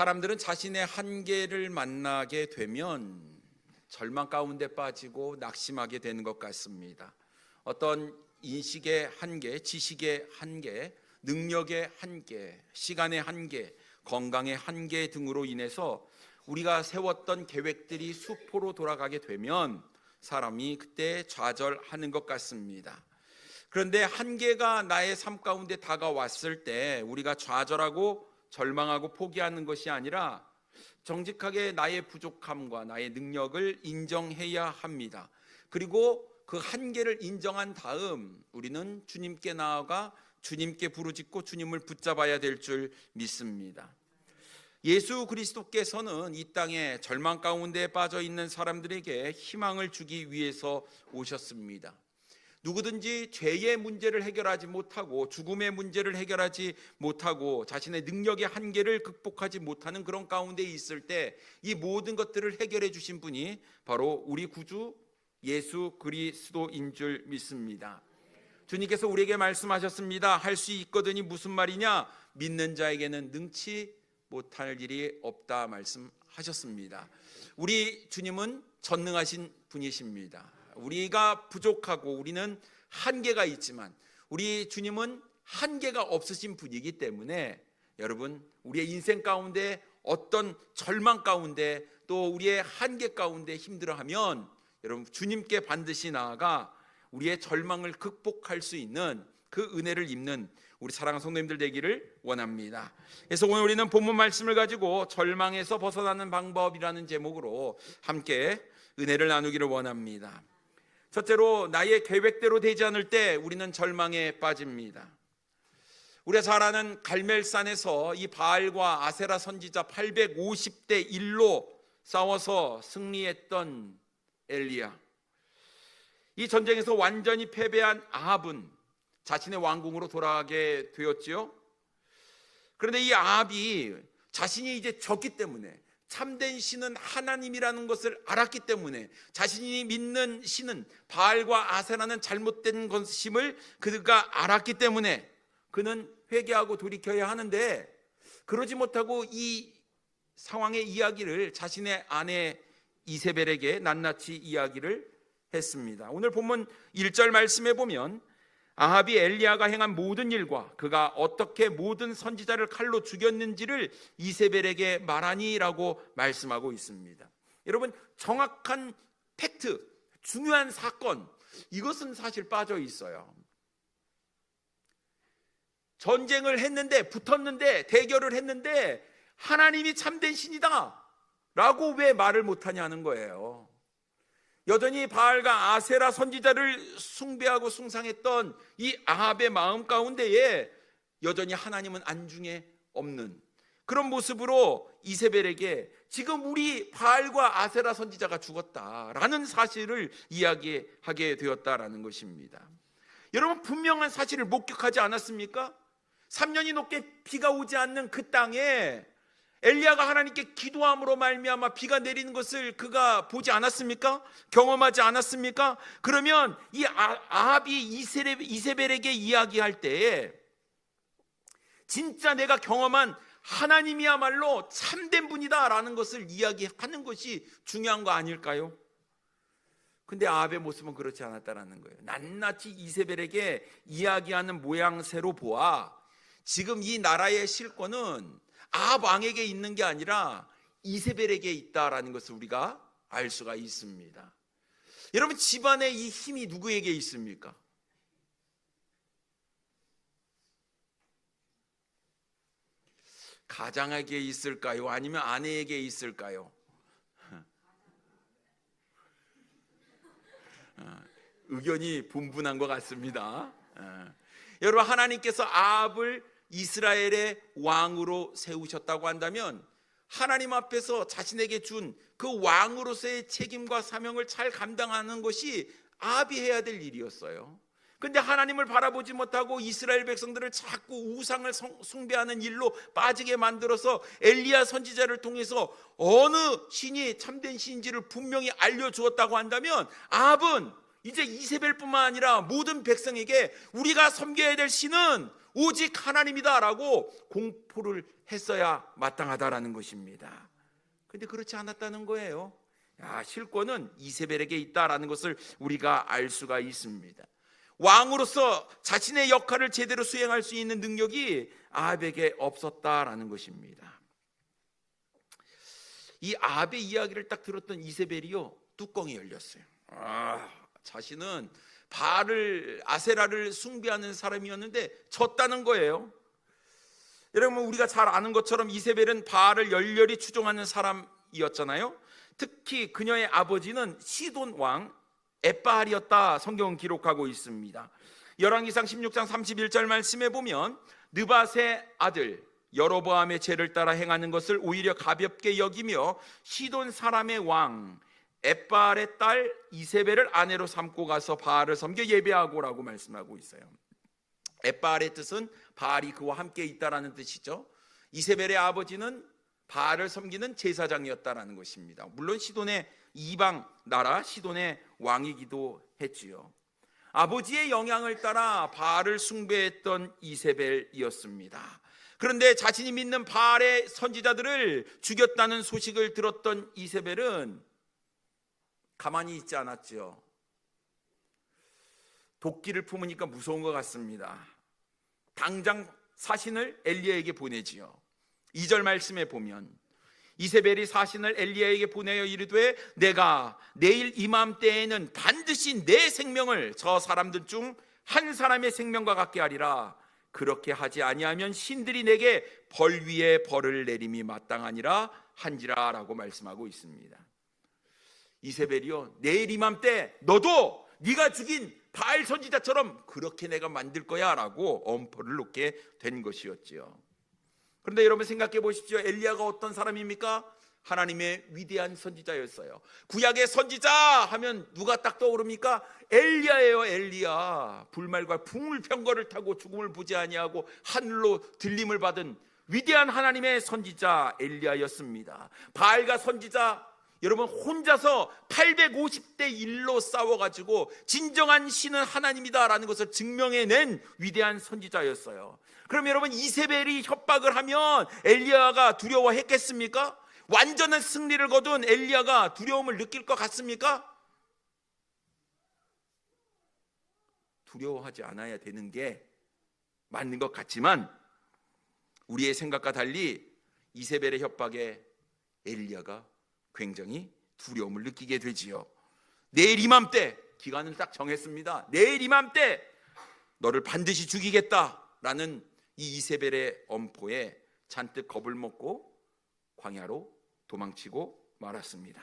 사람들은 자신의 한계를 만나게 되면 절망 가운데 빠지고 낙심하게 되는 것 같습니다. 어떤 인식의 한계, 지식의 한계, 능력의 한계, 시간의 한계, 건강의 한계 등으로 인해서 우리가 세웠던 계획들이 수포로 돌아가게 되면 사람이 그때 좌절하는 것 같습니다. 그런데 한계가 나의 삶 가운데 다가왔을 때 우리가 좌절하고 절망하고 포기하는 것이 아니라 정직하게 나의 부족함과 나의 능력을 인정해야 합니다. 그리고 그 한계를 인정한 다음 우리는 주님께 나아가 주님께 부르짖고 주님을 붙잡아야 될 줄 믿습니다. 예수 그리스도께서는 이 땅에 절망 가운데 빠져 있는 사람들에게 희망을 주기 위해서 오셨습니다. 누구든지 죄의 문제를 해결하지 못하고 죽음의 문제를 해결하지 못하고 자신의 능력의 한계를 극복하지 못하는 그런 가운데 있을 때 이 모든 것들을 해결해 주신 분이 바로 우리 구주 예수 그리스도인 줄 믿습니다. 주님께서 우리에게 말씀하셨습니다. 할 수 있거든이 무슨 말이냐? 믿는 자에게는 능치 못할 일이 없다 말씀하셨습니다. 우리 주님은 전능하신 분이십니다. 우리가 부족하고 우리는 한계가 있지만 우리 주님은 한계가 없으신 분이기 때문에 여러분 우리의 인생 가운데 어떤 절망 가운데 또 우리의 한계 가운데 힘들어하면 여러분 주님께 반드시 나아가 우리의 절망을 극복할 수 있는 그 은혜를 입는 우리 사랑하는 성도님들 되기를 원합니다. 그래서 오늘 우리는 본문 말씀을 가지고 절망에서 벗어나는 방법이라는 제목으로 함께 은혜를 나누기를 원합니다. 첫째로 나의 계획대로 되지 않을 때 우리는 절망에 빠집니다. 우리가 잘 아는 갈멜산에서 이 바알과 아세라 선지자 850대 1로 싸워서 승리했던 엘리야, 이 전쟁에서 완전히 패배한 아합은 자신의 왕궁으로 돌아가게 되었지요. 그런데 이 아합이 자신이 이제 졌기 때문에 참된 신은 하나님이라는 것을 알았기 때문에 자신이 믿는 신은 바알과 아세라는 잘못된 것임을 그가 알았기 때문에 그는 회개하고 돌이켜야 하는데 그러지 못하고 이 상황의 이야기를 자신의 아내 이세벨에게 낱낱이 이야기를 했습니다. 오늘 본문 1절 말씀에 보면 아합이 엘리야가 행한 모든 일과 그가 어떻게 모든 선지자를 칼로 죽였는지를 이세벨에게 말하니라고 말씀하고 있습니다. 여러분 정확한 팩트, 중요한 사건, 이것은 사실 빠져 있어요. 전쟁을 했는데 붙었는데 대결을 했는데 하나님이 참된 신이다 라고 왜 말을 못하냐는 거예요. 여전히 바알과 아세라 선지자를 숭배하고 숭상했던 이 아합의 마음 가운데에 여전히 하나님은 안중에 없는 그런 모습으로 이세벨에게 지금 우리 바알과 아세라 선지자가 죽었다라는 사실을 이야기하게 되었다라는 것입니다. 여러분 분명한 사실을 목격하지 않았습니까? 3년이 넘게 비가 오지 않는 그 땅에 엘리야가 하나님께 기도함으로 말미암아 비가 내리는 것을 그가 보지 않았습니까? 경험하지 않았습니까? 그러면 이 아합이 이세벨에게 이야기할 때에 진짜 내가 경험한 하나님이야말로 참된 분이다라는 것을 이야기하는 것이 중요한 거 아닐까요? 근데 아합의 모습은 그렇지 않았다라는 거예요. 낱낱이 이세벨에게 이야기하는 모양새로 보아 지금 이 나라의 실권은 아합 왕에게 있는 게 아니라 이세벨에게 있다라는 것을 우리가 알 수가 있습니다. 여러분 집안의 이 힘이 누구에게 있습니까? 가장에게 있을까요? 아니면 아내에게 있을까요? 의견이 분분한 것 같습니다. 여러분 하나님께서 아합을 이스라엘의 왕으로 세우셨다고 한다면 하나님 앞에서 자신에게 준 그 왕으로서의 책임과 사명을 잘 감당하는 것이 아합이 해야 될 일이었어요. 그런데 하나님을 바라보지 못하고 이스라엘 백성들을 자꾸 우상을 숭배하는 일로 빠지게 만들어서 엘리야 선지자를 통해서 어느 신이 참된 신인지를 분명히 알려주었다고 한다면 아합은 이제 이세벨뿐만 아니라 모든 백성에게 우리가 섬겨야 될 신은 오직 하나님이다라고 공포를 했어야 마땅하다라는 것입니다. 근데 그렇지 않았다는 거예요. 실권은 이세벨에게 있다라는 것을 우리가 알 수가 있습니다. 왕으로서 자신의 역할을 제대로 수행할 수 있는 능력이 아합에게 없었다라는 것입니다. 이 아합의 이야기를 딱 들었던 이세벨이요, 뚜껑이 열렸어요. 자신은 바알을, 아세라를 숭배하는 사람이었는데 졌다는 거예요. 여러분, 우리가 잘 아는 것처럼 이세벨은 바알을 열렬히 추종하는 사람이었잖아요. 특히 그녀의 아버지는 시돈 왕 엣바알이었다 성경은 기록하고 있습니다. 열왕기상 16장 31절 말씀에 보면 느밧의 아들 여로보암의 죄를 따라 행하는 것을 오히려 가볍게 여기며 시돈 사람의 왕 엣바알의 딸 이세벨을 아내로 삼고 가서 바알을 섬겨 예배하고라고 말씀하고 있어요. 엣바알의 뜻은 바알이 그와 함께 있다라는 뜻이죠. 이세벨의 아버지는 바알을 섬기는 제사장이었다라는 것입니다. 물론 시돈의 이방 나라 시돈의 왕이기도 했지요. 아버지의 영향을 따라 바알을 숭배했던 이세벨이었습니다. 그런데 자신이 믿는 바알의 선지자들을 죽였다는 소식을 들었던 이세벨은 가만히 있지 않았죠. 도끼를 품으니까 무서운 것 같습니다. 당장 사신을 엘리야에게 보내지요. 2절 말씀에 보면 이세벨이 사신을 엘리야에게 보내어 이르되 내가 내일 이맘때에는 반드시 내 생명을 저 사람들 중 한 사람의 생명과 같게 하리라. 그렇게 하지 아니하면 신들이 내게 벌 위에 벌을 내림이 마땅하니라 한지라 라고 말씀하고 있습니다. 이세벨이요, 내일 이맘때 너도 네가 죽인 바알 선지자처럼 그렇게 내가 만들 거야 라고 엄포를 놓게 된 것이었지요. 그런데 여러분 생각해 보십시오. 엘리야가 어떤 사람입니까? 하나님의 위대한 선지자였어요. 구약의 선지자 하면 누가 딱 떠오릅니까? 엘리야예요. 엘리야. 불말과 풍물병거를 타고 죽음을 보지 아니하고 하늘로 들림을 받은 위대한 하나님의 선지자 엘리야였습니다. 바알과 선지자 여러분 혼자서 850대 1로 싸워가지고 진정한 신은 하나님이다라는 것을 증명해낸 위대한 선지자였어요. 그럼 여러분 이세벨이 협박을 하면 엘리야가 두려워했겠습니까? 완전한 승리를 거둔 엘리야가 두려움을 느낄 것 같습니까? 두려워하지 않아야 되는 게 맞는 것 같지만 우리의 생각과 달리 이세벨의 협박에 엘리야가 굉장히 두려움을 느끼게 되지요. 내일 이맘때, 기간을 딱 정했습니다. 내일 이맘때 너를 반드시 죽이겠다라는 이 이세벨의 엄포에 잔뜩 겁을 먹고 광야로 도망치고 말았습니다.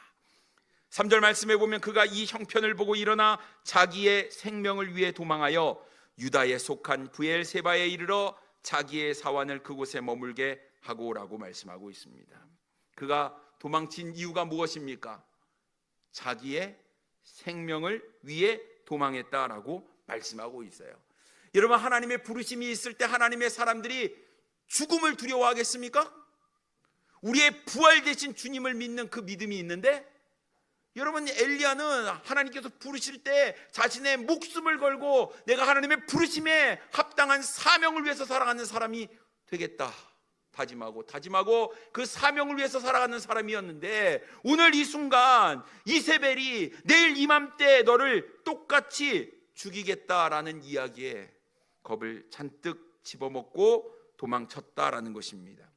3절 말씀에 보면 그가 이 형편을 보고 일어나 자기의 생명을 위해 도망하여 유다에 속한 브엘세바에 이르러 자기의 사환을 그곳에 머물게 하고라고 말씀하고 있습니다. 그가 도망친 이유가 무엇입니까? 자기의 생명을 위해 도망했다라고 말씀하고 있어요. 여러분 하나님의 부르심이 있을 때 하나님의 사람들이 죽음을 두려워하겠습니까? 우리의 부활 되신 주님을 믿는 그 믿음이 있는데 여러분 엘리야는 하나님께서 부르실 때 자신의 목숨을 걸고 내가 하나님의 부르심에 합당한 사명을 위해서 살아가는 사람이 되겠다 다짐하고 그 사명을 위해서 살아가는 사람이었는데 오늘 이 순간 이세벨이 내일 이맘때 너를 똑같이 죽이겠다라는 이야기에 겁을 잔뜩 집어먹고 도망쳤다라는 것입니다.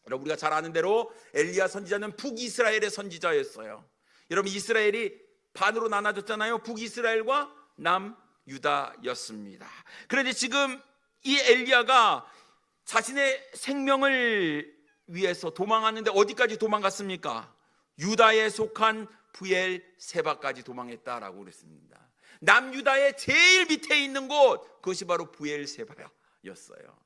여러분 우리가 잘 아는 대로 엘리야 선지자는 북이스라엘의 선지자였어요. 여러분 이스라엘이 반으로 나눠졌잖아요. 북이스라엘과 남유다였습니다. 그런데 지금 이 엘리야가 자신의 생명을 위해서 도망하는데 어디까지 도망갔습니까? 유다에 속한 브엘세바까지 도망했다라고 그랬습니다. 남유다의 제일 밑에 있는 곳, 그것이 바로 브엘세바였어요.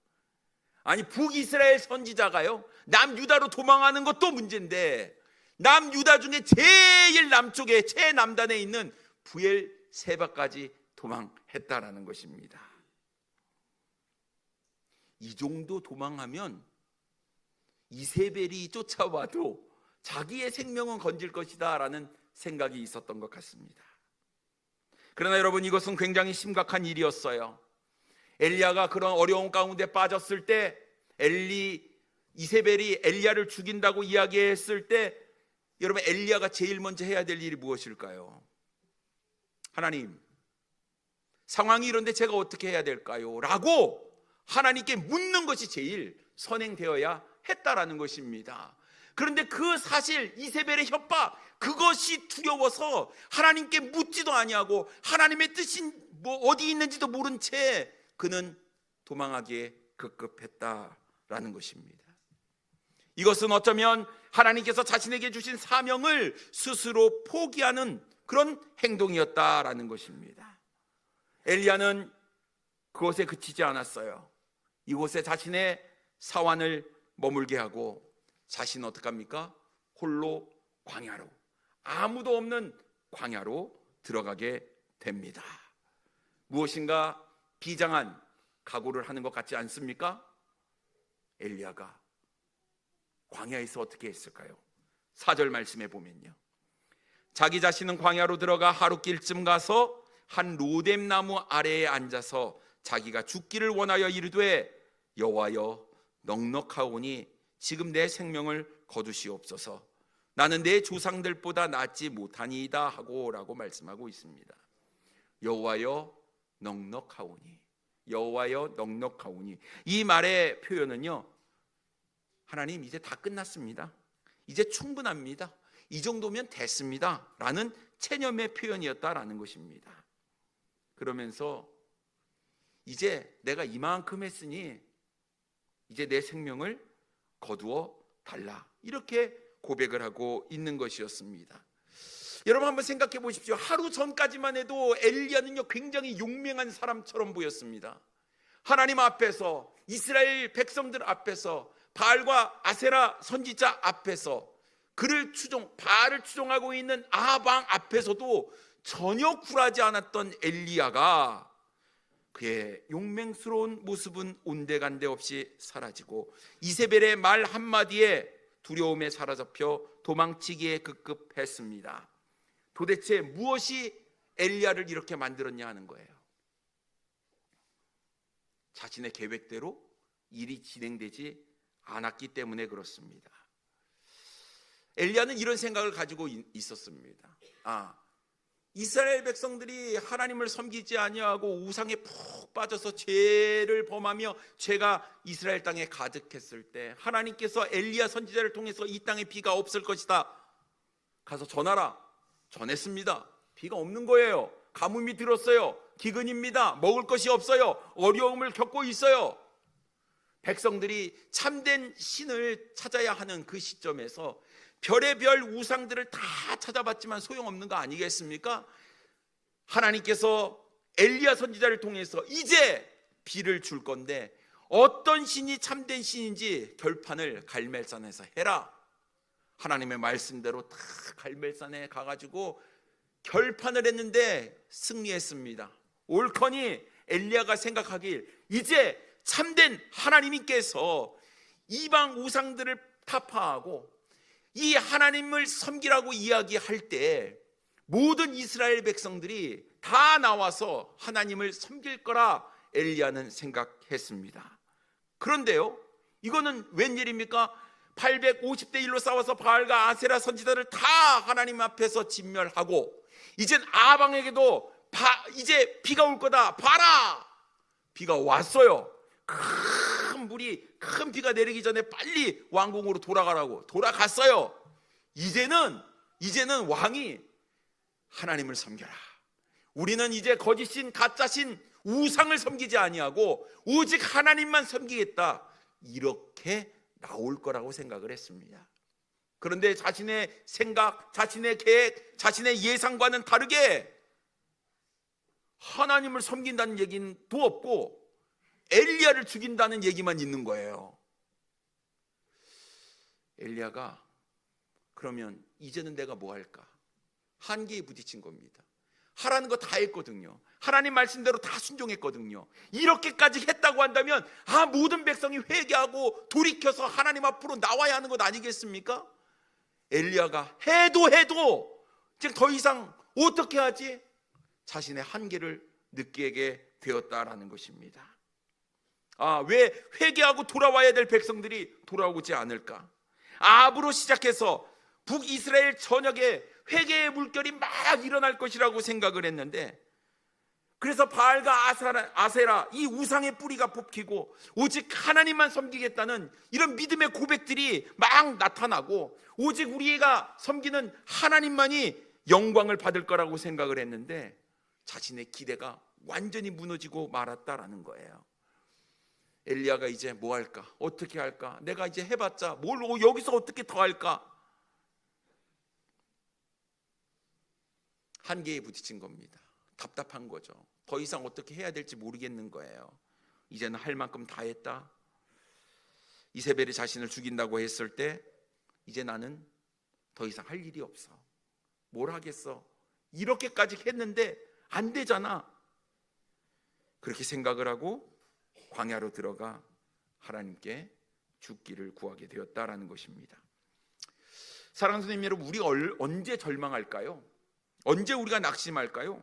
아니 북이스라엘 선지자가요 남유다로 도망하는 것도 문제인데 남유다 중에 제일 남쪽에 최남단에 있는 브엘세바까지 도망했다라는 것입니다. 이 정도 도망하면 이세벨이 쫓아와도 자기의 생명은 건질 것이다 라는 생각이 있었던 것 같습니다. 그러나 여러분 이것은 굉장히 심각한 일이었어요. 엘리야가 그런 어려운 가운데 빠졌을 때 이세벨이 엘리야를 죽인다고 이야기했을 때 여러분, 엘리야가 제일 먼저 해야 될 일이 무엇일까요? 하나님, 상황이 이런데 제가 어떻게 해야 될까요? 라고 하나님께 묻는 것이 제일 선행되어야 했다라는 것입니다. 그런데 그 사실, 이세벨의 협박, 그것이 두려워서 하나님께 묻지도 아니하고 하나님의 뜻이 어디 있는지도 모른 채 그는 도망하기에 급급했다라는 것입니다. 이것은 어쩌면 하나님께서 자신에게 주신 사명을 스스로 포기하는 그런 행동이었다라는 것입니다. 엘리야는 그것에 그치지 않았어요. 이곳에 자신의 사환을 머물게 하고 자신은 어떡합니까? 홀로 광야로, 아무도 없는 광야로 들어가게 됩니다. 무엇인가 비장한 각오를 하는 것 같지 않습니까? 엘리야가 광야에서 어떻게 했을까요? 4절 말씀에 보면요, 자기 자신은 광야로 들어가 하루길쯤 가서 한 로뎀나무 아래에 앉아서 자기가 죽기를 원하여 이르되 여호와여 넉넉하오니 지금 내 생명을 거두시옵소서. 나는 내 조상들보다 낫지 못하니이다 하고 라고 말씀하고 있습니다. 여호와여 넉넉하오니, 여호와여 넉넉하오니, 이 말의 표현은요, 하나님 이제 다 끝났습니다, 이제 충분합니다, 이 정도면 됐습니다 라는 체념의 표현이었다라는 것입니다. 그러면서 이제 내가 이만큼 했으니 이제 내 생명을 거두어 달라, 이렇게 고백을 하고 있는 것이었습니다. 여러분 한번 생각해 보십시오. 하루 전까지만 해도 엘리야는요 굉장히 용맹한 사람처럼 보였습니다. 하나님 앞에서, 이스라엘 백성들 앞에서, 바알과 아세라 선지자 앞에서, 바알을 추종하고 있는 아방 앞에서도 전혀 굴하지 않았던 엘리야가 그의 용맹스러운 모습은 온데간데 없이 사라지고 이세벨의 말 한마디에 두려움에 사로잡혀 도망치기에 급급했습니다. 도대체 무엇이 엘리야를 이렇게 만들었냐 하는 거예요. 자신의 계획대로 일이 진행되지 않았기 때문에 그렇습니다. 엘리야는 이런 생각을 가지고 있었습니다. 이스라엘 백성들이 하나님을 섬기지 아니하고 우상에 푹 빠져서 죄를 범하며 죄가 이스라엘 땅에 가득했을 때 하나님께서 엘리야 선지자를 통해서 이 땅에 비가 없을 것이다, 가서 전하라. 전했습니다. 비가 없는 거예요. 가뭄이 들었어요. 기근입니다. 먹을 것이 없어요. 어려움을 겪고 있어요. 백성들이 참된 신을 찾아야 하는 그 시점에서 별의별 우상들을 다 찾아봤지만 소용없는 거 아니겠습니까? 하나님께서 엘리야 선지자를 통해서 이제 비를 줄 건데 어떤 신이 참된 신인지 결판을 갈멜산에서 해라. 하나님의 말씀대로 다 갈멜산에 가가지고 결판을 했는데 승리했습니다. 옳거니 엘리야가 생각하길 이제 참된 하나님께서 이방 우상들을 타파하고 이 하나님을 섬기라고 이야기할 때 모든 이스라엘 백성들이 다 나와서 하나님을 섬길 거라 엘리야는 생각했습니다. 그런데요, 이거는 웬일입니까? 850대 1로 싸워서 바알과 아세라 선지자를 다 하나님 앞에서 진멸하고 이젠 아방에게도 이제 비가 올 거다, 봐라, 비가 왔어요. 큰 비가 내리기 전에 빨리 왕궁으로 돌아가라고 돌아갔어요. 이제는 왕이 하나님을 섬겨라, 우리는 이제 거짓신 가짜신 우상을 섬기지 아니하고 오직 하나님만 섬기겠다, 이렇게 나올 거라고 생각을 했습니다. 그런데 자신의 생각, 자신의 계획, 자신의 예상과는 다르게 하나님을 섬긴다는 얘기는 또 없고 엘리야를 죽인다는 얘기만 있는 거예요. 엘리야가 그러면 이제는 내가 뭐 할까? 한계에 부딪힌 겁니다. 하라는 거 다 했거든요. 하나님 말씀대로 다 순종했거든요. 이렇게까지 했다고 한다면 모든 백성이 회개하고 돌이켜서 하나님 앞으로 나와야 하는 것 아니겠습니까? 엘리야가 해도 이제 더 이상 어떻게 하지? 자신의 한계를 느끼게 되었다라는 것입니다. 왜 회개하고 돌아와야 될 백성들이 돌아오지 않을까? 아합으로 시작해서 북이스라엘 전역에 회개의 물결이 막 일어날 것이라고 생각을 했는데, 그래서 바알과 아세라 이 우상의 뿌리가 뽑히고 오직 하나님만 섬기겠다는 이런 믿음의 고백들이 막 나타나고, 오직 우리가 섬기는 하나님만이 영광을 받을 거라고 생각을 했는데 자신의 기대가 완전히 무너지고 말았다라는 거예요. 엘리야가 이제 뭐 할까? 어떻게 할까? 내가 이제 해봤자 뭘 여기서 어떻게 더 할까? 한계에 부딪힌 겁니다. 답답한 거죠. 더 이상 어떻게 해야 될지 모르겠는 거예요. 이제는 할 만큼 다 했다. 이세벨이 자신을 죽인다고 했을 때 이제 나는 더 이상 할 일이 없어. 뭘 하겠어? 이렇게까지 했는데 안 되잖아. 그렇게 생각을 하고 광야로 들어가 하나님께 죽기를 구하게 되었다라는 것입니다. 사랑하는 선생님 여러분, 우리가 언제 절망할까요? 언제 우리가 낙심할까요?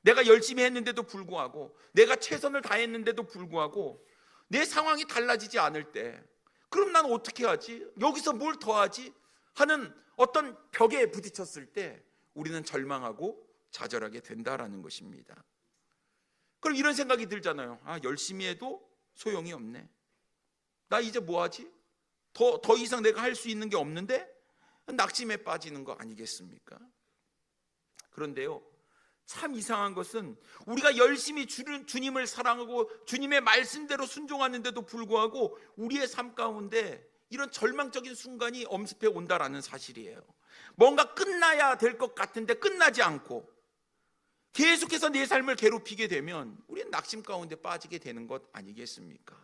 내가 열심히 했는데도 불구하고, 내가 최선을 다했는데도 불구하고 내 상황이 달라지지 않을 때, 그럼 난 어떻게 하지? 여기서 뭘 더 하지? 하는 어떤 벽에 부딪혔을 때 우리는 절망하고 좌절하게 된다라는 것입니다. 그럼 이런 생각이 들잖아요. 열심히 해도 소용이 없네. 나 이제 뭐 하지? 더 이상 내가 할 수 있는 게 없는데? 낙심에 빠지는 거 아니겠습니까? 그런데요, 참 이상한 것은 우리가 열심히 주님을 사랑하고 주님의 말씀대로 순종하는데도 불구하고 우리의 삶 가운데 이런 절망적인 순간이 엄습해 온다라는 사실이에요. 뭔가 끝나야 될 것 같은데 끝나지 않고 계속해서 내 삶을 괴롭히게 되면 우리는 낙심 가운데 빠지게 되는 것 아니겠습니까?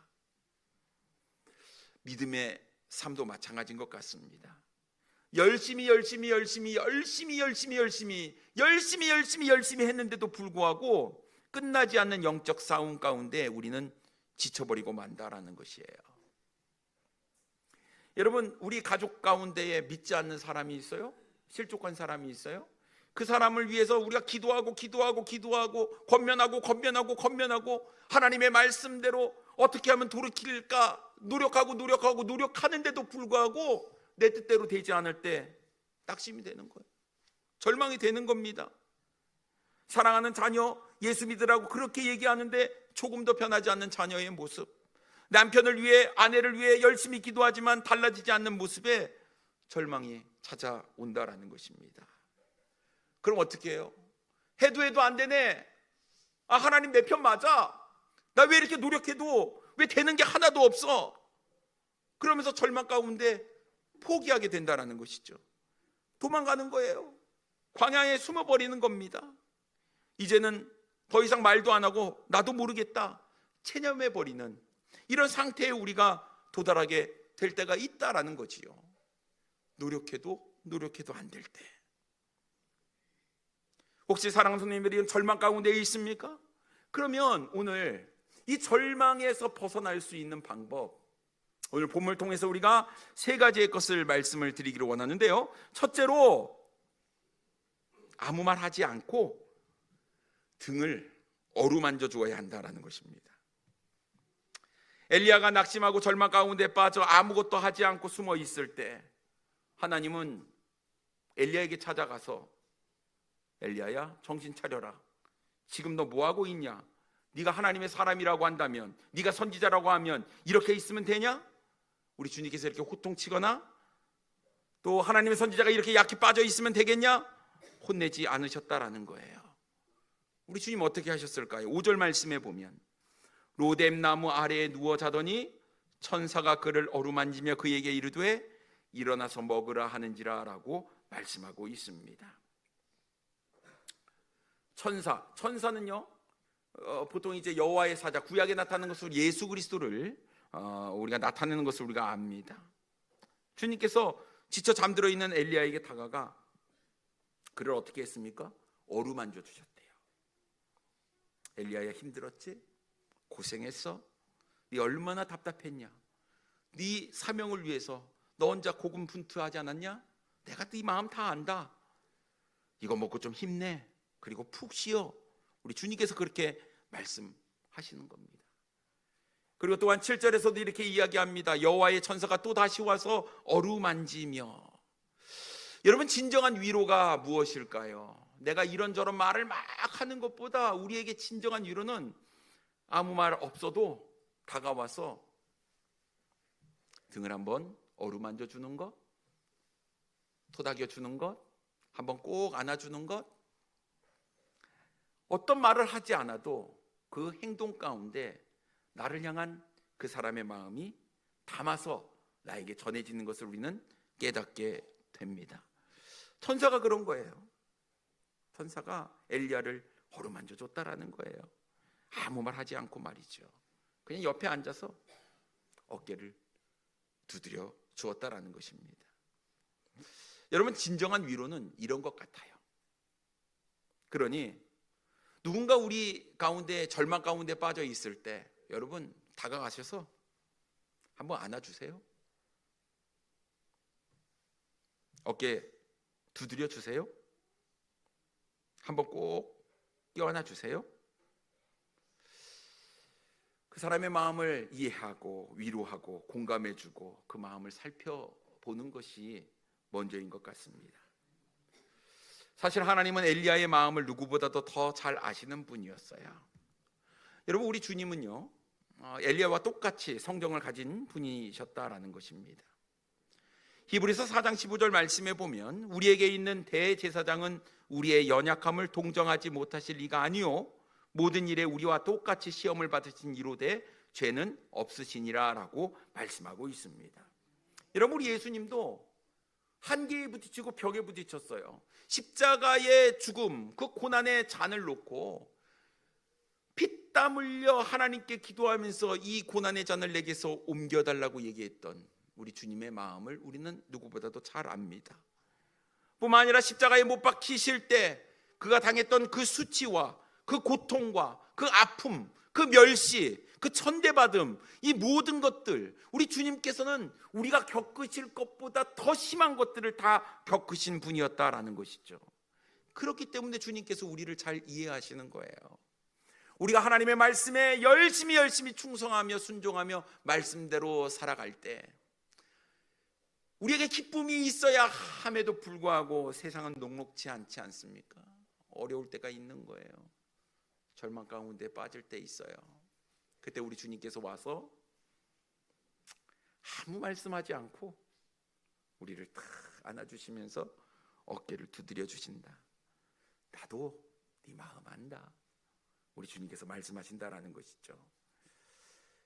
믿음의 삶도 마찬가지인 것 같습니다. 열심히 했는데도 불구하고 끝나지 않는 영적 싸움 가운데 우리는 지쳐버리고 만다라는 것이에요. 여러분, 우리 가족 가운데에 믿지 않는 사람이 있어요? 실족한 사람이 있어요? 그 사람을 위해서 우리가 기도하고 권면하고 하나님의 말씀대로 어떻게 하면 돌이킬까 노력하는데도 불구하고 내 뜻대로 되지 않을 때 낙심이 되는 거예요. 절망이 되는 겁니다. 사랑하는 자녀 예수 믿으라고 그렇게 얘기하는데 조금 더 변하지 않는 자녀의 모습, 남편을 위해 아내를 위해 열심히 기도하지만 달라지지 않는 모습에 절망이 찾아온다라는 것입니다. 그럼 어떻게 해요? 해도 안 되네. 하나님 내 편 맞아. 나 왜 이렇게 노력해도 왜 되는 게 하나도 없어? 그러면서 절망 가운데 포기하게 된다는 것이죠. 도망가는 거예요. 광야에 숨어버리는 겁니다. 이제는 더 이상 말도 안 하고 나도 모르겠다 체념해버리는 이런 상태에 우리가 도달하게 될 때가 있다라는 거지요. 노력해도 안 될 때. 혹시 사랑하는 성도님들이 절망 가운데 있습니까? 그러면 오늘 이 절망에서 벗어날 수 있는 방법, 오늘 본문을 통해서 우리가 세 가지의 것을 말씀을 드리기를 원하는데요. 첫째로, 아무 말 하지 않고 등을 어루만져 주어야 한다라는 것입니다. 엘리야가 낙심하고 절망 가운데 빠져 아무것도 하지 않고 숨어 있을 때 하나님은 엘리야에게 찾아가서, 엘리야야 정신 차려라. 지금 너 뭐하고 있냐? 네가 하나님의 사람이라고 한다면, 네가 선지자라고 하면 이렇게 있으면 되냐? 우리 주님께서 이렇게 호통치거나 또 하나님의 선지자가 이렇게 약해 빠져 있으면 되겠냐? 혼내지 않으셨다라는 거예요. 우리 주님 어떻게 하셨을까요? 5절 말씀에 보면 로뎀나무 아래에 누워 자더니 천사가 그를 어루만지며 그에게 이르되 일어나서 먹으라 하는지라 라고 말씀하고 있습니다. 천사는요, 보통 이제 여호와의 사자, 구약에 나타나는 것으로 예수 그리스도를 우리가 나타내는 것을 우리가 압니다. 주님께서 지쳐 잠들어 있는 엘리야에게 다가가 그를 어떻게 했습니까? 어루만져 주셨대요. 엘리야야 힘들었지? 고생했어? 네 얼마나 답답했냐? 네 사명을 위해서 너 혼자 고군분투하지 않았냐? 내가 네 마음 다 안다. 이거 먹고 좀 힘내. 그리고 푹 쉬어. 우리 주님께서 그렇게 말씀하시는 겁니다. 그리고 또한 7절에서도 이렇게 이야기합니다. 여호와의 천사가 또 다시 와서 어루만지며. 여러분, 진정한 위로가 무엇일까요? 내가 이런저런 말을 막 하는 것보다 우리에게 진정한 위로는 아무 말 없어도 다가와서 등을 한번 어루만져 주는 것, 토닥여 주는 것, 한번 꼭 안아주는 것, 어떤 말을 하지 않아도 그 행동 가운데 나를 향한 그 사람의 마음이 담아서 나에게 전해지는 것을 우리는 깨닫게 됩니다. 천사가 그런 거예요. 천사가 엘리야를 어루만져 줬다라는 거예요. 아무 말 하지 않고 말이죠. 그냥 옆에 앉아서 어깨를 두드려 주었다라는 것입니다. 여러분, 진정한 위로는 이런 것 같아요. 그러니 누군가 우리 가운데 절망 가운데 빠져 있을 때 여러분 다가가셔서 한번 안아주세요. 어깨 두드려 주세요. 한번 꼭 껴안아 주세요. 그 사람의 마음을 이해하고 위로하고 공감해주고 그 마음을 살펴보는 것이 먼저인 것 같습니다. 사실 하나님은 엘리야의 마음을 누구보다도 더 잘 아시는 분이었어요. 여러분, 우리 주님은요 엘리야와 똑같이 성경을 가진 분이셨다라는 것입니다. 히브리서 4장 15절 말씀에 보면 우리에게 있는 대제사장은 우리의 연약함을 동정하지 못하실 리가 아니요 모든 일에 우리와 똑같이 시험을 받으신 이로되 죄는 없으시니라 라고 말씀하고 있습니다. 여러분, 우리 예수님도 한계에 부딪히고 벽에 부딪혔어요. 십자가의 죽음, 그 고난의 잔을 놓고 피땀 흘려 하나님께 기도하면서 이 고난의 잔을 내게서 옮겨달라고 얘기했던 우리 주님의 마음을 우리는 누구보다도 잘 압니다. 뿐만 아니라 십자가에 못 박히실 때 그가 당했던 그 수치와 그 고통과 그 아픔, 그 멸시, 그 천대받음, 이 모든 것들 우리 주님께서는 우리가 겪으실 것보다 더 심한 것들을 다 겪으신 분이었다라는 것이죠. 그렇기 때문에 주님께서 우리를 잘 이해하시는 거예요. 우리가 하나님의 말씀에 열심히 충성하며 순종하며 말씀대로 살아갈 때 우리에게 기쁨이 있어야 함에도 불구하고 세상은 녹록지 않지 않습니까? 어려울 때가 있는 거예요. 절망 가운데 빠질 때 있어요. 그때 우리 주님께서 와서 아무 말씀하지 않고 우리를 탁 안아주시면서 어깨를 두드려 주신다. 나도 네 마음 안다. 우리 주님께서 말씀하신다라는 것이죠.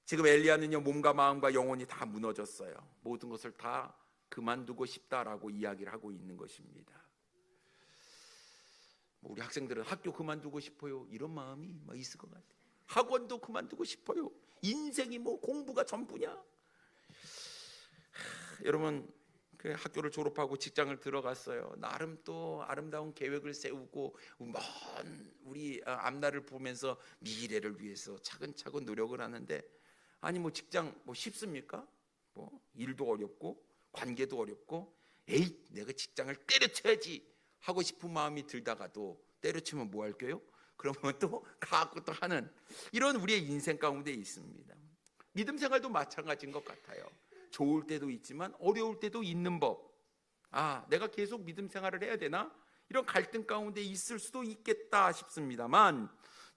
지금 엘리야는요 몸과 마음과 영혼이 다 무너졌어요. 모든 것을 다 그만두고 싶다라고 이야기를 하고 있는 것입니다. 우리 학생들은 학교 그만두고 싶어요 이런 마음이 있을 것 같아요. 학원도 그만두고 싶어요. 인생이 공부가 전부냐? 여러분, 그 학교를 졸업하고 직장을 들어갔어요. 나름 또 아름다운 계획을 세우고 먼 우리 앞날을 보면서 미래를 위해서 차근차근 노력을 하는데 아니 직장 쉽습니까? 일도 어렵고 관계도 어렵고 에이 내가 직장을 때려쳐야지 하고 싶은 마음이 들다가도 때려치면 뭐 할게요? 그러면 또 가고 또 하는 이런 우리의 인생 가운데 있습니다. 믿음 생활도 마찬가지인 것 같아요. 좋을 때도 있지만 어려울 때도 있는 법. 내가 계속 믿음 생활을 해야 되나? 이런 갈등 가운데 있을 수도 있겠다 싶습니다만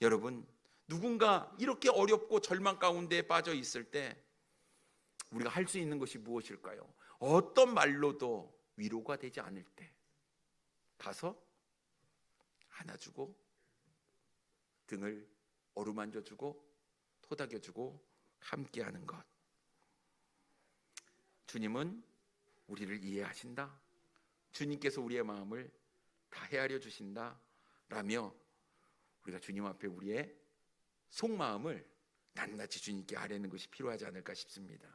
여러분, 누군가 이렇게 어렵고 절망 가운데 빠져 있을 때 우리가 할 수 있는 것이 무엇일까요? 어떤 말로도 위로가 되지 않을 때 가서 안아주고 등을 어루만져주고 토닥여주고 함께하는 것. 주님은 우리를 이해하신다. 주님께서 우리의 마음을 다 헤아려 주신다 라며 우리가 주님 앞에 우리의 속마음을 낱낱이 주님께 아뢰는 것이 필요하지 않을까 싶습니다.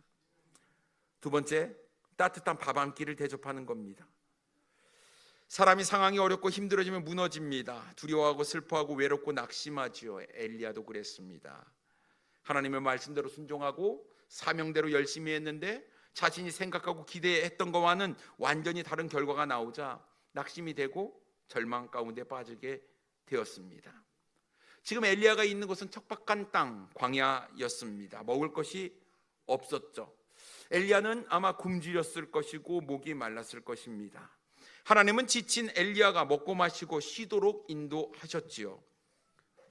두 번째, 따뜻한 밥 한 끼를 대접하는 겁니다. 사람이 상황이 어렵고 힘들어지면 무너집니다. 두려워하고 슬퍼하고 외롭고 낙심하지요. 엘리야도 그랬습니다. 하나님의 말씀대로 순종하고 사명대로 열심히 했는데 자신이 생각하고 기대했던 것과는 완전히 다른 결과가 나오자 낙심이 되고 절망 가운데 빠지게 되었습니다. 지금 엘리야가 있는 곳은 척박한 땅, 광야였습니다. 먹을 것이 없었죠. 엘리야는 아마 굶주렸을 것이고 목이 말랐을 것입니다. 하나님은 지친 엘리야가 먹고 마시고 쉬도록 인도하셨지요.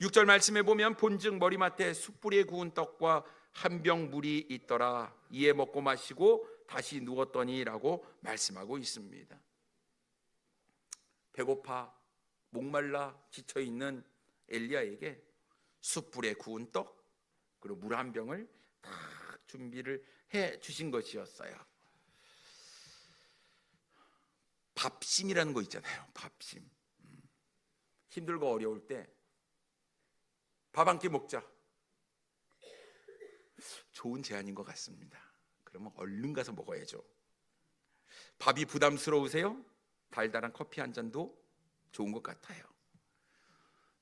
6절 말씀에 보면 본즉 머리맡에 숯불에 구운 떡과 한 병 물이 있더라. 이에 먹고 마시고 다시 누웠더니라고 말씀하고 있습니다. 배고파 목말라 지쳐있는 엘리야에게 숯불에 구운 떡 그리고 물 한 병을 다 준비를 해 주신 것이었어요. 밥심이라는 거 있잖아요. 밥심. 힘들고 어려울 때 밥 한 끼 먹자. 좋은 제안인 것 같습니다. 그러면 얼른 가서 먹어야죠. 밥이 부담스러우세요? 달달한 커피 한 잔도 좋은 것 같아요.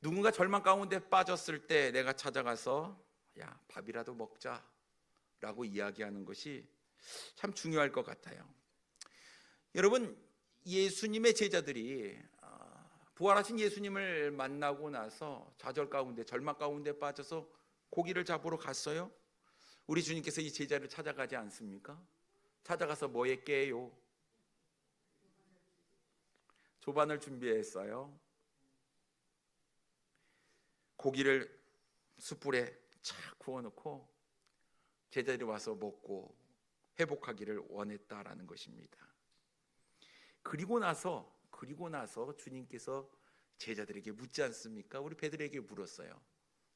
누군가 절망 가운데 빠졌을 때 내가 찾아가서 야, 밥이라도 먹자 라고 이야기하는 것이 참 중요할 것 같아요. 여러분, 예수님의 제자들이 부활하신 예수님을 만나고 나서 좌절 가운데 절망 가운데 빠져서 고기를 잡으러 갔어요. 우리 주님께서 이 제자를 찾아가지 않습니까? 찾아가서 뭐 했게요? 조반을 준비했어요. 고기를 숯불에 착 구워놓고 제자들이 와서 먹고 회복하기를 원했다라는 것입니다. 그리고 나서 주님께서 제자들에게 묻지 않습니까? 우리 베드로에게 물었어요.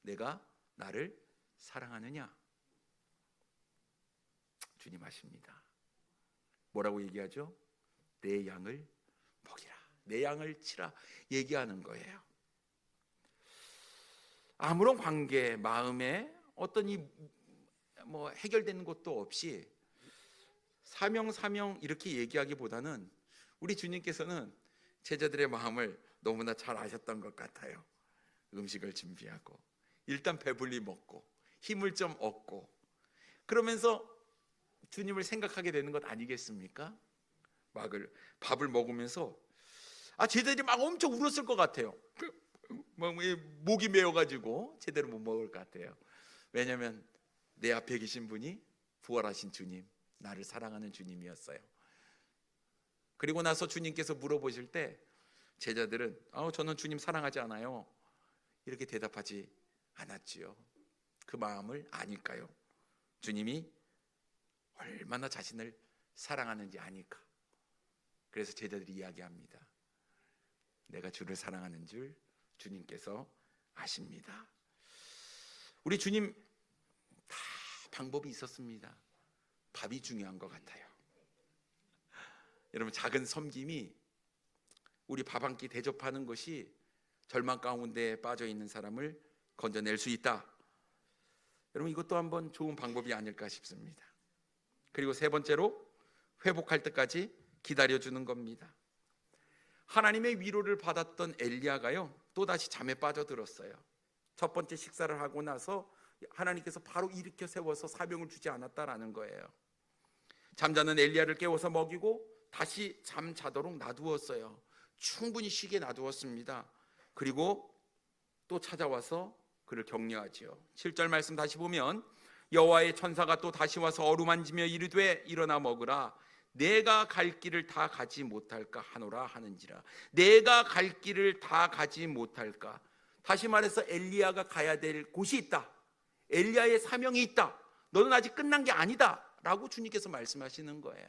내가 나를 사랑하느냐? 주님 아십니다. 뭐라고 얘기하죠? 내 양을 먹이라, 내 양을 치라 얘기하는 거예요. 아무런 관계, 마음에 어떤 해결되는 것도 없이 사명 이렇게 얘기하기보다는 우리 주님께서는 제자들의 마음을 너무나 잘 아셨던 것 같아요. 음식을 준비하고 일단 배불리 먹고 힘을 좀 얻고 그러면서 주님을 생각하게 되는 것 아니겠습니까? 밥을 먹으면서 제자들이 막 엄청 울었을 것 같아요. 목이 메어가지고 제대로 못 먹을 것 같아요. 왜냐하면 내 앞에 계신 분이 부활하신 주님, 나를 사랑하는 주님이었어요. 그리고 나서 주님께서 물어보실 때 제자들은 저는 주님 사랑하지 않아요 이렇게 대답하지 않았지요. 그 마음을 아니까요. 주님이 얼마나 자신을 사랑하는지 아니까. 그래서 제자들이 이야기합니다. 내가 주를 사랑하는 줄 주님께서 아십니다. 우리 주님 다 방법이 있었습니다. 밥이 중요한 것 같아요. 여러분, 작은 섬김이 우리 밥 한 끼 대접하는 것이 절망 가운데 빠져 있는 사람을 건져낼 수 있다. 여러분, 이것도 한번 좋은 방법이 아닐까 싶습니다. 그리고 세 번째로 회복할 때까지 기다려주는 겁니다. 하나님의 위로를 받았던 엘리야가요 또다시 잠에 빠져들었어요. 첫 번째 식사를 하고 나서 하나님께서 바로 일으켜 세워서 사명을 주지 않았다라는 거예요. 잠자는 엘리야를 깨워서 먹이고 다시 잠자도록 놔두었어요. 충분히 쉬게 놔두었습니다. 그리고 또 찾아와서 그를 격려하지요. 7절 말씀 다시 보면 여호와의 천사가 또 다시 와서 어루만지며 이르되 일어나 먹으라. 내가 갈 길을 다 가지 못할까 하노라 하는지라. 내가 갈 길을 다 가지 못할까. 다시 말해서 엘리야가 가야 될 곳이 있다. 엘리야의 사명이 있다. 너는 아직 끝난 게 아니다 라고 주님께서 말씀하시는 거예요.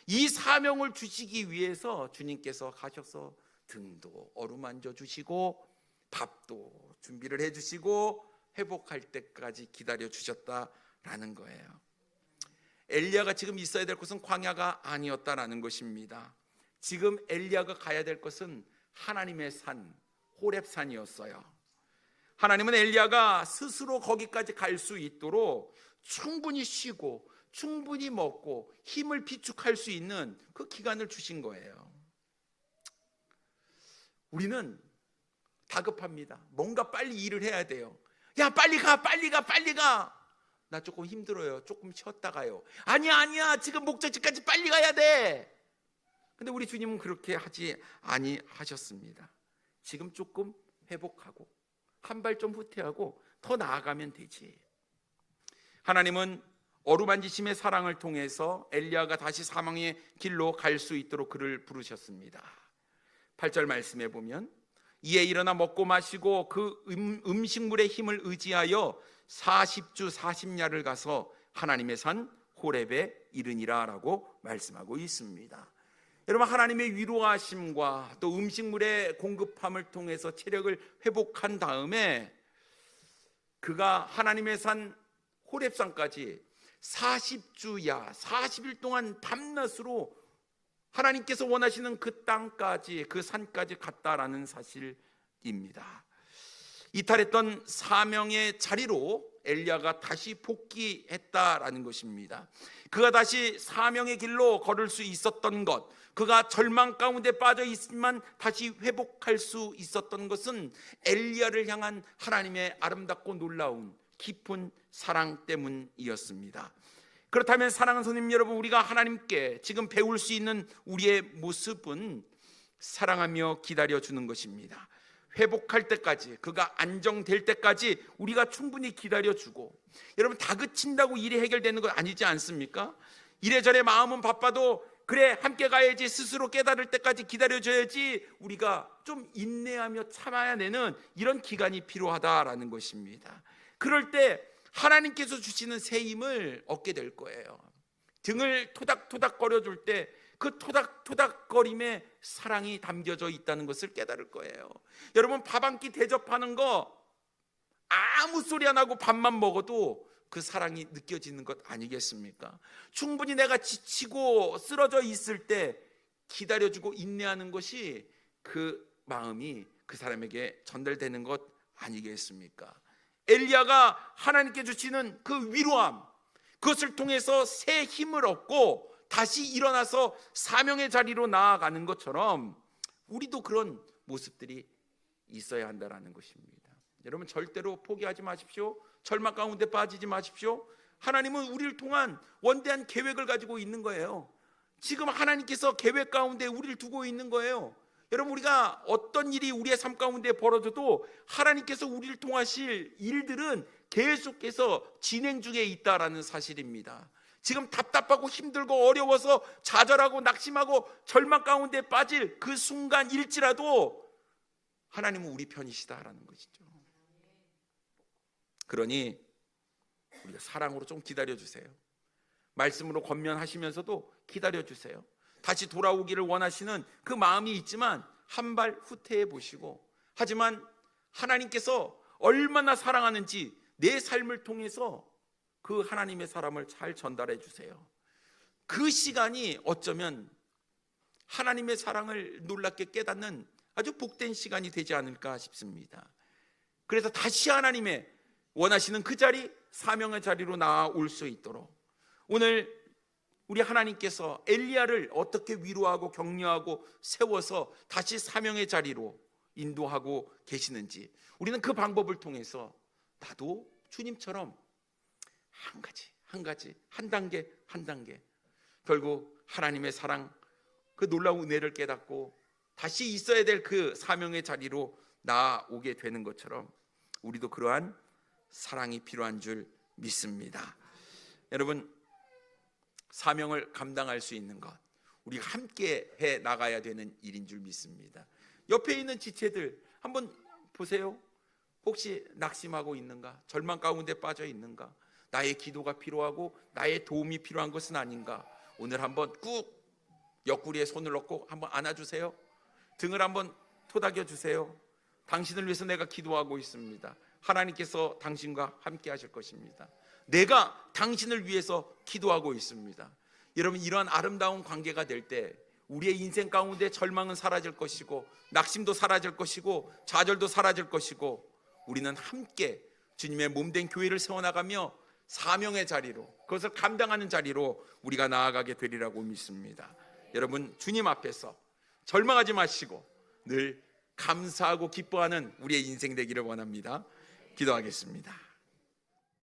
이 사명을 주시기 위해서 주님께서 가셔서 등도 어루만져 주시고 밥도 준비를 해 주시고 회복할 때까지 기다려 주셨다라는 거예요. 엘리야가 지금 있어야 될 곳은 광야가 아니었다라는 것입니다. 지금 엘리야가 가야 될 것은 하나님의 산 호렙산이었어요. 하나님은 엘리야가 스스로 거기까지 갈 수 있도록 충분히 쉬고 충분히 먹고 힘을 비축할 수 있는 그 기간을 주신 거예요. 우리는 다급합니다. 뭔가 빨리 일을 해야 돼요. 야, 빨리 가. 나 조금 힘들어요. 조금 쉬었다 가요. 아니야. 지금 목적지까지 빨리 가야 돼. 근데 우리 주님은 그렇게 하지 아니하셨습니다. 지금 조금 회복하고 한 발 좀 후퇴하고 더 나아가면 되지. 하나님은 어루만지심의 사랑을 통해서 엘리야가 다시 사망의 길로 갈 수 있도록 그를 부르셨습니다. 8절 말씀에 보면 이에 일어나 먹고 마시고 그 음식물의 힘을 의지하여 40주 40야를 가서 하나님의 산 호렙에 이르니라 라고 말씀하고 있습니다. 여러분, 하나님의 위로하심과 또 음식물의 공급함을 통해서 체력을 회복한 다음에 그가 하나님의 산 호렙산까지 40주야 40일 동안 밤낮으로 하나님께서 원하시는 그 땅까지, 그 산까지 갔다라는 사실입니다. 이탈했던 사명의 자리로 엘리야가 다시 복귀했다라는 것입니다. 그가 다시 사명의 길로 걸을 수 있었던 것, 그가 절망 가운데 빠져 있지만 다시 회복할 수 있었던 것은 엘리야를 향한 하나님의 아름답고 놀라운 깊은 사랑 때문이었습니다. 그렇다면 사랑하는 손님 여러분, 우리가 하나님께 지금 배울 수 있는 우리의 모습은 사랑하며 기다려주는 것입니다. 회복할 때까지, 그가 안정될 때까지 우리가 충분히 기다려주고, 여러분, 다그친다고 일이 해결되는 건 아니지 않습니까? 이래저래 마음은 바빠도 그래 함께 가야지, 스스로 깨달을 때까지 기다려줘야지, 우리가 좀 인내하며 참아야 되는 이런 기간이 필요하다라는 것입니다. 그럴 때 하나님께서 주시는 새 힘을 얻게 될 거예요. 등을 토닥토닥 거려줄 때 그 토닥토닥거림에 사랑이 담겨져 있다는 것을 깨달을 거예요. 여러분, 밥 한 끼 대접하는 거 아무 소리 안 하고 밥만 먹어도 그 사랑이 느껴지는 것 아니겠습니까? 충분히 내가 지치고 쓰러져 있을 때 기다려주고 인내하는 것이 그 마음이 그 사람에게 전달되는 것 아니겠습니까? 엘리야가 하나님께 주시는 그 위로함, 그것을 통해서 새 힘을 얻고 다시 일어나서 사명의 자리로 나아가는 것처럼 우리도 그런 모습들이 있어야 한다는 것입니다. 여러분, 절대로 포기하지 마십시오. 절망 가운데 빠지지 마십시오. 하나님은 우리를 통한 원대한 계획을 가지고 있는 거예요. 지금 하나님께서 계획 가운데 우리를 두고 있는 거예요. 여러분, 우리가 어떤 일이 우리의 삶 가운데 벌어져도 하나님께서 우리를 통하실 일들은 계속해서 진행 중에 있다라는 사실입니다. 지금 답답하고 힘들고 어려워서 좌절하고 낙심하고 절망 가운데 빠질 그 순간일지라도 하나님은 우리 편이시다라는 것이죠. 그러니 우리가 사랑으로 좀 기다려주세요. 말씀으로 권면하시면서도 기다려주세요. 다시 돌아오기를 원하시는 그 마음이 있지만 한 발 후퇴해 보시고, 하지만 하나님께서 얼마나 사랑하는지 내 삶을 통해서 그 하나님의 사랑을 잘 전달해 주세요. 그 시간이 어쩌면 하나님의 사랑을 놀랍게 깨닫는 아주 복된 시간이 되지 않을까 싶습니다. 그래서 다시 하나님의 원하시는 그 자리, 사명의 자리로 나아올 수 있도록 오늘 우리 하나님께서 엘리야를 어떻게 위로하고 격려하고 세워서 다시 사명의 자리로 인도하고 계시는지, 우리는 그 방법을 통해서 나도 주님처럼 한 가지 한 단계 결국 하나님의 사랑, 그 놀라운 은혜를 깨닫고 다시 있어야 될 그 사명의 자리로 나아오게 되는 것처럼 우리도 그러한 사랑이 필요한 줄 믿습니다. 여러분, 사명을 감당할 수 있는 것, 우리가 함께 해 나가야 되는 일인 줄 믿습니다. 옆에 있는 지체들 한번 보세요. 혹시 낙심하고 있는가? 절망 가운데 빠져 있는가? 나의 기도가 필요하고 나의 도움이 필요한 것은 아닌가? 오늘 한번 꾹 옆구리에 손을 넣고 한번 안아주세요. 등을 한번 토닥여 주세요. 당신을 위해서 내가 기도하고 있습니다. 하나님께서 당신과 함께 하실 것입니다. 내가 당신을 위해서 기도하고 있습니다. 여러분, 이러한 아름다운 관계가 될 때 우리의 인생 가운데 절망은 사라질 것이고 낙심도 사라질 것이고 좌절도 사라질 것이고, 우리는 함께 주님의 몸된 교회를 세워나가며 사명의 자리로, 그것을 감당하는 자리로 우리가 나아가게 되리라고 믿습니다. 여러분, 주님 앞에서 절망하지 마시고 늘 감사하고 기뻐하는 우리의 인생 되기를 원합니다. 기도하겠습니다.